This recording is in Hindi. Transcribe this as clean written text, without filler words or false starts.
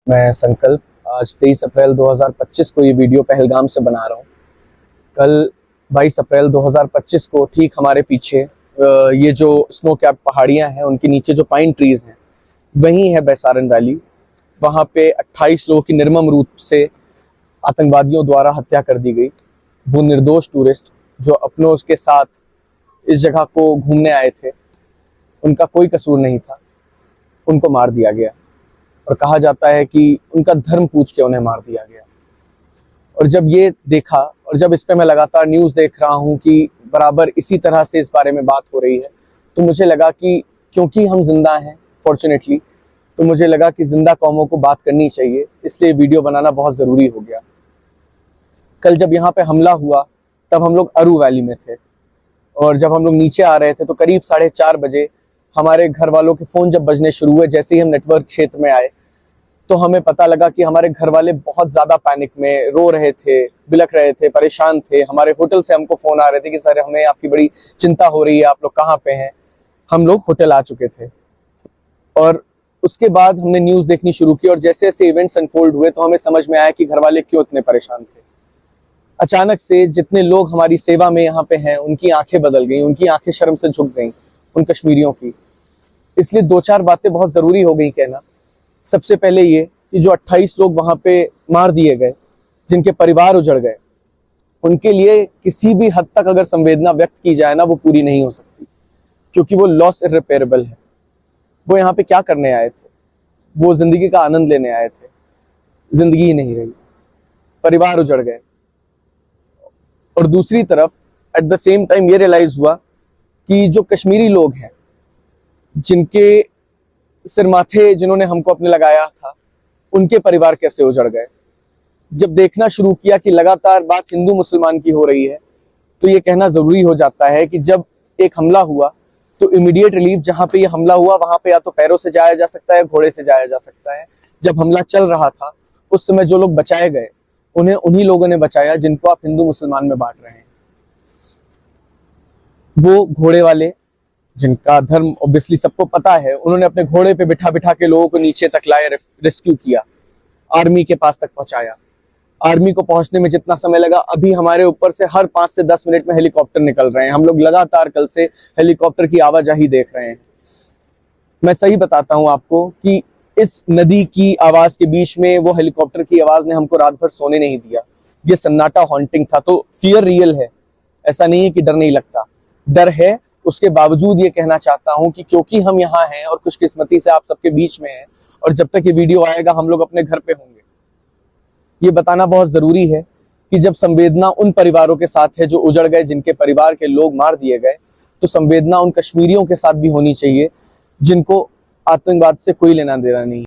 मैं संकल्प आज 23 अप्रैल 2025 को ये वीडियो पहलगाम से बना रहा हूँ। कल 22 अप्रैल 2025 को ठीक हमारे पीछे ये जो स्नो कैप पहाड़ियाँ हैं उनके नीचे जो पाइन ट्रीज हैं वहीं है बैसारन वैली। वहाँ पे 28 लोगों की निर्मम रूप से आतंकवादियों द्वारा हत्या कर दी गई। वो निर्दोष टूरिस्ट जो अपनों के साथ इस जगह को घूमने आए थे, उनका कोई कसूर नहीं था, उनको मार दिया गया और कहा जाता है कि उनका धर्म पूछ के उन्हें मार दिया गया। और जब ये देखा और जब इस पे मैं लगातार न्यूज़ देख रहा हूँ कि बराबर इसी तरह से इस बारे में बात हो रही है, तो मुझे लगा कि क्योंकि हम जिंदा हैं फॉर्चुनेटली, तो मुझे लगा कि जिंदा कौमों को बात करनी चाहिए, इसलिए वीडियो बनाना बहुत ज़रूरी हो गया। कल जब यहाँ पे हमला हुआ तब हम लोग अरू वैली में थे और जब हम लोग नीचे आ रहे थे तो करीब 4:30 बजे हमारे घर वालों के फ़ोन जब बजने शुरू हुए, जैसे ही हम नेटवर्क क्षेत्र में आए तो हमें पता लगा कि हमारे घर वाले बहुत ज़्यादा पैनिक में रो रहे थे, बिलख रहे थे, परेशान थे। हमारे होटल से हमको फ़ोन आ रहे थे कि सर हमें आपकी बड़ी चिंता हो रही है, आप लोग कहाँ पे हैं। हम लोग होटल आ चुके थे और उसके बाद हमने न्यूज़ देखनी शुरू की और जैसे जैसे इवेंट्स अनफोल्ड हुए तो हमें समझ में आया कि घर वाले क्यों इतने परेशान थे। अचानक से जितने लोग हमारी सेवा में यहाँ पे हैं उनकी आंखें बदल गई, उनकी आंखें शर्म से झुक गई, उन कश्मीरियों की। इसलिए 2-4 बातें बहुत ज़रूरी हो गई कहना। सबसे पहले ये कि जो 28 लोग वहाँ पे मार दिए गए, जिनके परिवार उजड़ गए, उनके लिए किसी भी हद तक अगर संवेदना व्यक्त की जाए ना, वो पूरी नहीं हो सकती, क्योंकि वो लॉस इर्रिपेरेबल है। वो यहाँ पे क्या करने आए थे? वो जिंदगी का आनंद लेने आए थे, जिंदगी ही नहीं रही, परिवार उजड़ गए। और दूसरी तरफ एट द सेम टाइम ये रियलाइज हुआ कि जो कश्मीरी लोग हैं, जिनके सिर माथे जिन्होंने हमको अपने लगाया था, उनके परिवार कैसे उजड़ गए। जब देखना शुरू किया कि लगातार बात हिंदू मुसलमान की हो रही है, तो ये कहना जरूरी हो जाता है कि जब एक हमला हुआ तो इमीडिएट रिलीफ जहां पे ये हमला हुआ वहां पे या तो पैरों से जाया जा सकता है, घोड़े से जाया जा सकता है। जब हमला चल रहा था उस समय जो लोग बचाए गए, उन्हें उन्हीं लोगों ने बचाया जिनको आप हिंदू मुसलमान में बांट रहे हैं। वो घोड़े वाले, जिनका धर्म ऑब्वियसली सबको पता है, उन्होंने अपने घोड़े पे बिठा बिठा के लोगों को नीचे तक लाए, रेस्क्यू किया, आर्मी के पास तक पहुंचाया। आर्मी को पहुंचने में जितना समय लगा, अभी हमारे ऊपर से हर 5 से 10 मिनट में हेलीकॉप्टर निकल रहे हैं। हम लोग लगातार कल से हेलीकॉप्टर की आवाजाही देख रहे हैं। मैं सही बताता हूं आपको कि इस नदी की आवाज के बीच में वो हेलीकॉप्टर की आवाज ने हमको रात भर सोने नहीं दिया। ये सन्नाटा हॉन्टिंग था। तो फियर रियल है, ऐसा नहीं है कि डर नहीं लगता, डर है। उसके बावजूद ये कहना चाहता हूं कि क्योंकि हम यहाँ हैं और खुशकिस्मती से आप सबके बीच में हैं, और जब तक ये वीडियो आएगा हम लोग अपने घर पे होंगे, ये बताना बहुत जरूरी है कि जब संवेदना उन परिवारों के साथ है जो उजड़ गए, जिनके परिवार के लोग मार दिए गए, तो संवेदना उन कश्मीरियों के साथ भी होनी चाहिए जिनको आतंकवाद से कोई लेना देना नहीं।